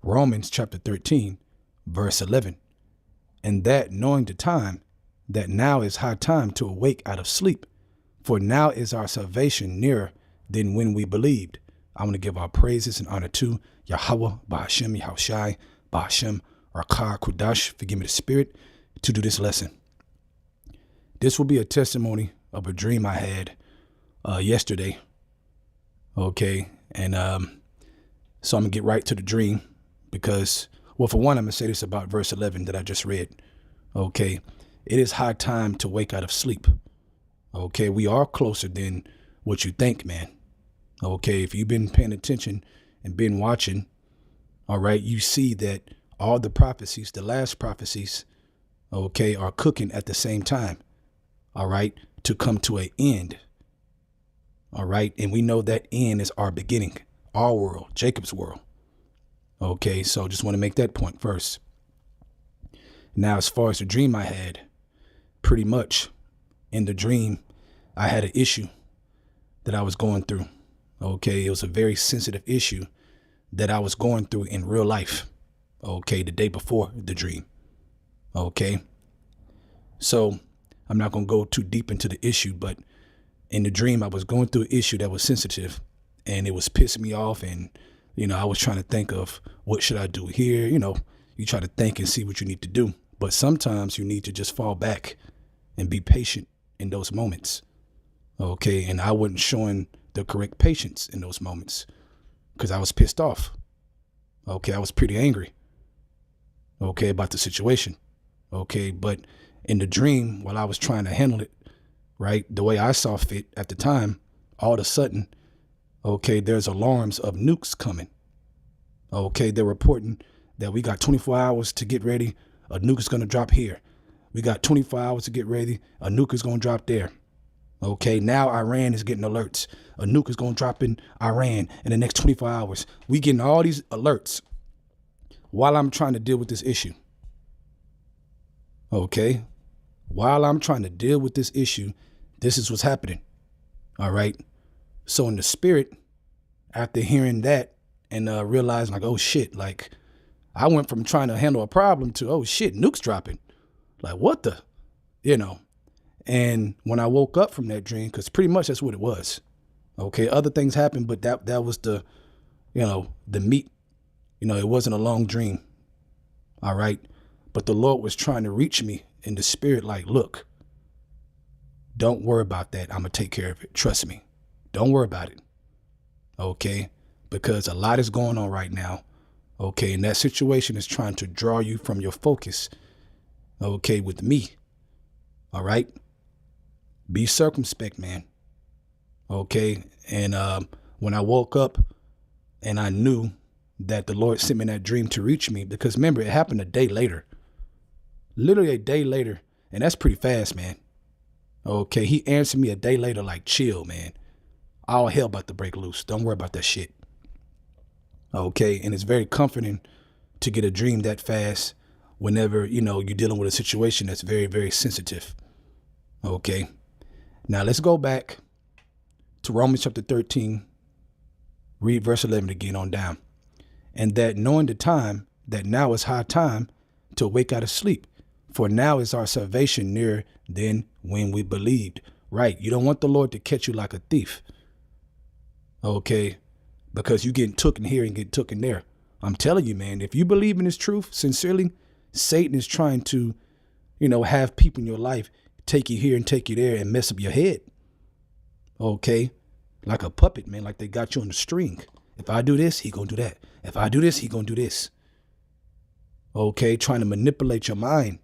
Romans chapter 13, verse 11. And that knowing the time, that now is high time to awake out of sleep, for now is our salvation nearer than when we believed. I want to give our praises and honor to Yahweh, Bahashem, Yahushai, Bahashem, Rakah, Kudash, forgive me the spirit, to do this lesson. This will be a testimony of a dream I had yesterday. Okay. And so I'm going to get right to the dream because, well, for one, I'm going to say this about verse 11 that I just read. Okay. It is high time to wake out of sleep. Okay. We are closer than what you think, man. Okay. If you've been paying attention and been watching, all right, you see that all the prophecies, the last prophecies, okay, are cooking at the same time. All right. To come to an end. All right. And we know that end is our beginning, our world, Jacob's world. Okay. So just want to make that point first. Now, as far as the dream I had, pretty much in the dream, I had an issue that I was going through. Okay. It was a very sensitive issue that I was going through in real life. Okay. The day before the dream. Okay. So I'm not going to go too deep into the issue, but in the dream, I was going through an issue that was sensitive and it was pissing me off. And, I was trying to think of what should I do here? You try to think and see what you need to do. But sometimes you need to just fall back and be patient in those moments. Okay. And I wasn't showing the correct patience in those moments because I was pissed off. Okay. I was pretty angry. Okay. About the situation. Okay. But in the dream, while I was trying to handle it, right, the way I saw fit at the time, all of a sudden, okay, there's alarms of nukes coming. Okay, they're reporting that we got 24 hours to get ready. A nuke is going to drop here. We got 24 hours to get ready. A nuke is going to drop there. Okay, now Iran is getting alerts. A nuke is going to drop in Iran in the next 24 hours. We getting all these alerts while I'm trying to deal with this issue. Okay, while I'm trying to deal with this issue, this is what's happening. All right. So in the spirit, after hearing that and realizing like, oh shit, like I went from trying to handle a problem to, oh shit, nukes dropping. Like what the, and when I woke up from that dream, because pretty much that's what it was. Okay. Other things happened, but that was the, the meat, it wasn't a long dream. All right. But the Lord was trying to reach me in the spirit. Like, look, don't worry about that. I'm going to take care of it. Trust me. Don't worry about it. Okay. Because a lot is going on right now. Okay. And that situation is trying to draw you from your focus. Okay. With me. All right. Be circumspect, man. Okay. And when I woke up and I knew that the Lord sent me that dream to reach me, because remember, it happened a day later. Literally a day later. And that's pretty fast, man. Okay. He answered me a day later, like, chill, man. All hell about to break loose. Don't worry about that shit. Okay. And it's very comforting to get a dream that fast whenever, you're dealing with a situation that's very, very sensitive. Okay. Now let's go back to Romans chapter 13. Read verse 11 again on down. And that knowing the time, that now is high time to wake out of sleep. For now is our salvation nearer than when we believed. Right. You don't want the Lord to catch you like a thief. Okay. Because you getting taken here and getting taken there. I'm telling you, man, if you believe in this truth sincerely, Satan is trying to, have people in your life take you here and take you there and mess up your head. Okay. Like a puppet, man, like they got you on the string. If I do this, he gonna do that. If I do this, he gonna do this. Okay. Trying to manipulate your mind.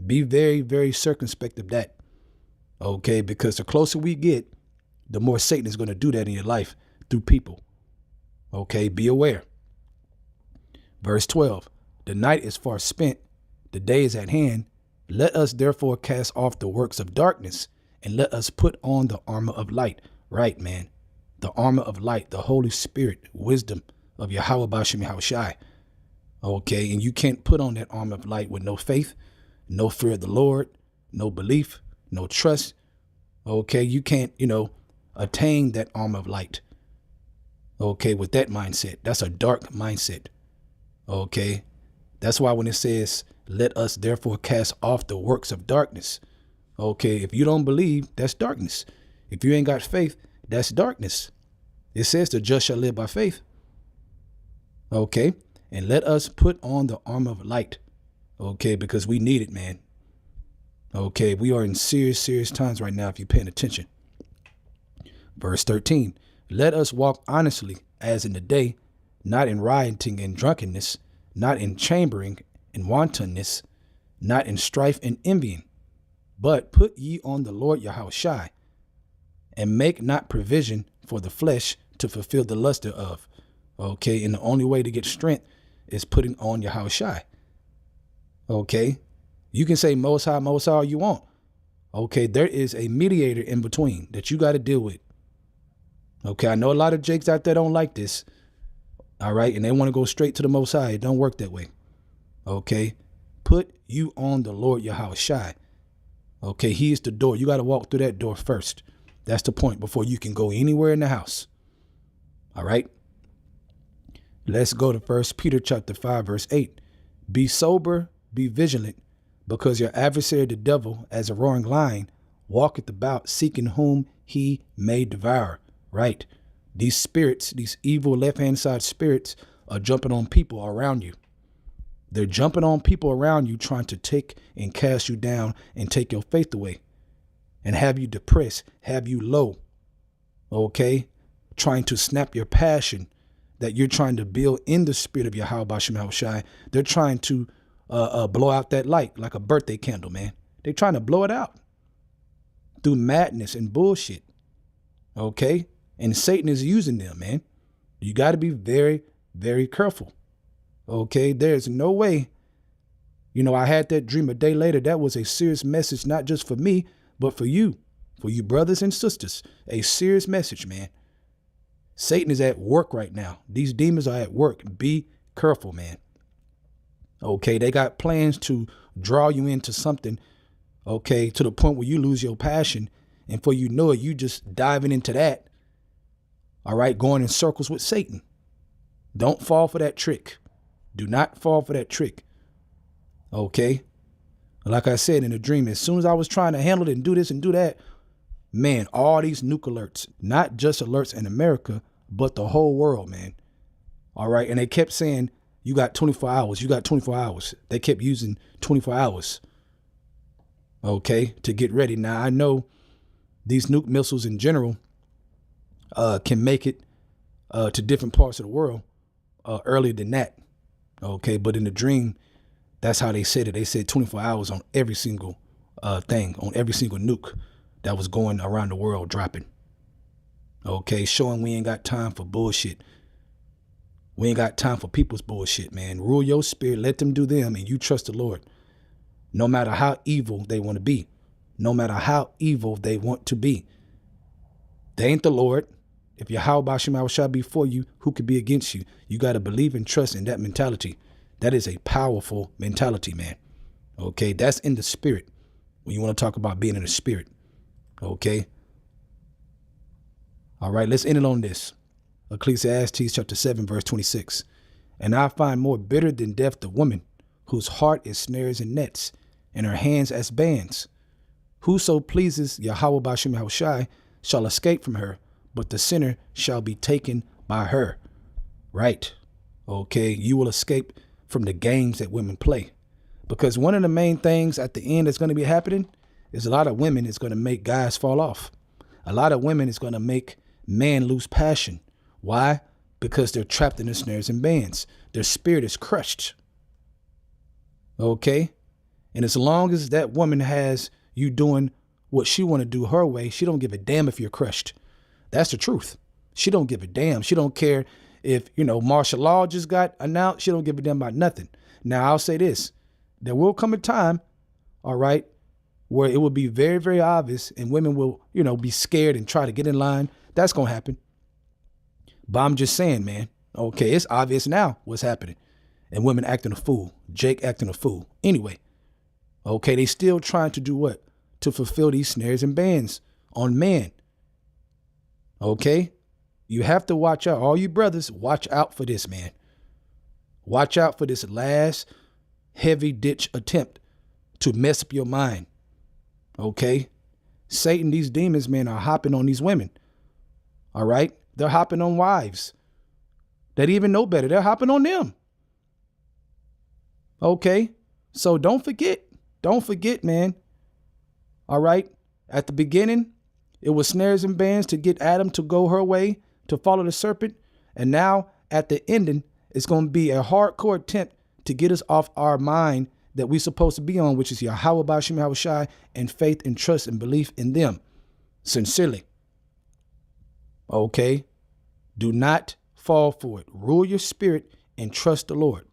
Be very, very circumspect of that. Okay. Because the closer we get, the more Satan is going to do that in your life through people. Okay. Be aware. Verse 12. The night is far spent. The day is at hand. Let us therefore cast off the works of darkness and let us put on the armor of light. Right, man. The armor of light, the Holy Spirit, wisdom of Yahweh Bashem Yahushai. Okay. And you can't put on that armor of light with no faith, no fear of the Lord, no belief, no trust. Okay. You can't, attain that armor of light. Okay. With that mindset, that's a dark mindset. Okay. That's why when it says, let us therefore cast off the works of darkness. Okay. If you don't believe, that's darkness. If you ain't got faith, that's darkness. It says the just shall live by faith. Okay. And let us put on the armor of light. Okay. Because we need it, man. Okay. We are in serious, serious times right now if you're paying attention. Verse 13. Let us walk honestly as in the day, not in rioting and drunkenness, not in chambering and wantonness, not in strife and envying, but put ye on the Lord Yahushua, and make not provision for the flesh to fulfill the lust thereof. Okay, and the only way to get strength is putting on Yahushua. Okay, you can say Most High all you want. Okay, there is a mediator in between that you got to deal with. Okay, I know a lot of Jakes out there don't like this. All right, and they want to go straight to the Most High. It don't work that way. Okay, put you on the Lord Yahushua. Okay, he is the door. You got to walk through that door first. That's the point before you can go anywhere in the house. All right, let's go to 1 Peter chapter 5, verse 8. Be sober, be vigilant, because your adversary, the devil, as a roaring lion, walketh about seeking whom he may devour. Right. These spirits, these evil left-hand side spirits are jumping on people around you. They're jumping on people around you, trying to take and cast you down and take your faith away and have you depressed, have you low. Okay. Trying to snap your passion that you're trying to build in the spirit of Yahweh Bashem Yahushai. They're trying to blow out that light like a birthday candle, man. They're trying to blow it out through madness and bullshit. Okay. And Satan is using them, man. You got to be very, very careful. Okay. There's no way. You know, I had that dream a day later. That was a serious message, not just for me, but for you brothers and sisters. A serious message, man. Satan is at work right now. These demons are at work. Be careful, man. Okay. They got plans to draw you into something. Okay. To the point where you lose your passion. And before you know it, you just diving into that. All right, going in circles with Satan. Don't fall for that trick. Do not fall for that trick. Okay. Like I said in a dream, as soon as I was trying to handle it and do this and do that, man, all these nuke alerts, not just alerts in America, but the whole world, man. All right. And they kept saying, you got 24 hours. You got 24 hours. They kept using 24 hours. Okay. To get ready. Now, I know these nuke missiles in general can make it to different parts of the world earlier than that. Okay. But in the dream, that's how they said it. They said 24 hours on every single thing, on every single nuke that was going around the world dropping. Okay. Showing we ain't got time for bullshit. We ain't got time for people's bullshit, man. Rule your spirit. Let them do them. And you trust the Lord. No matter how evil they want to be. No matter how evil they want to be. They ain't the Lord. If Yahweh Bashem shall be for you, who could be against you? You got to believe and trust in that mentality. That is a powerful mentality, man. Okay, that's in the spirit. When you want to talk about being in the spirit. Okay. All right, let's end it on this. Ecclesiastes chapter 7, verse 26. And I find more bitter than death the woman, whose heart is snares and nets, and her hands as bands. Whoso pleases Yahweh Bashem Yahushai shall escape from her, but the sinner shall be taken by her. Right. Okay. You will escape from the games that women play. Because one of the main things at the end that's going to be happening is a lot of women is going to make guys fall off. A lot of women is going to make men lose passion. Why? Because they're trapped in the snares and bands. Their spirit is crushed. Okay. And as long as that woman has you doing what she want to do her way, she don't give a damn if you're crushed. That's the truth. She don't give a damn. She don't care if, martial law just got announced. She don't give a damn about nothing. Now, I'll say this. There will come a time, all right, where it will be very, very obvious and women will, be scared and try to get in line. That's going to happen. But I'm just saying, man, okay, it's obvious now what's happening. And women acting a fool. Jake acting a fool. Anyway, okay, they still trying to do what? To fulfill these snares and bands on men. Okay, you have to watch out. All you brothers, watch out for this, man. Watch out for this last heavy ditch attempt to mess up your mind. Okay? Satan, these demons, man, are hopping on these women. All right? They're hopping on wives that even know better. They're hopping on them. Okay? So don't forget. Don't forget, man. All right? At the beginning, it was snares and bands to get Adam to go her way, to follow the serpent. And now at the ending, it's going to be a hardcore attempt to get us off our mind that we're supposed to be on, which is Yahweh Ba'ashem Yahushai, and faith and trust and belief in them. Sincerely. Okay? Do not fall for it. Rule your spirit and trust the Lord.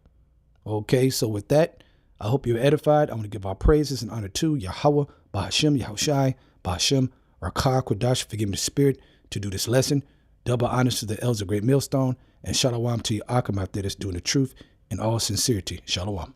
Okay? So with that, I hope you're edified. I want to give our praises and honor to Yahweh Ba'ashem Yahushai, Ba'ashem Rakah Kodash, for giving the spirit to do this lesson. Double honors to the elders of Great Millstone, and shalom to your Akim out there that's doing the truth in all sincerity. Shalom.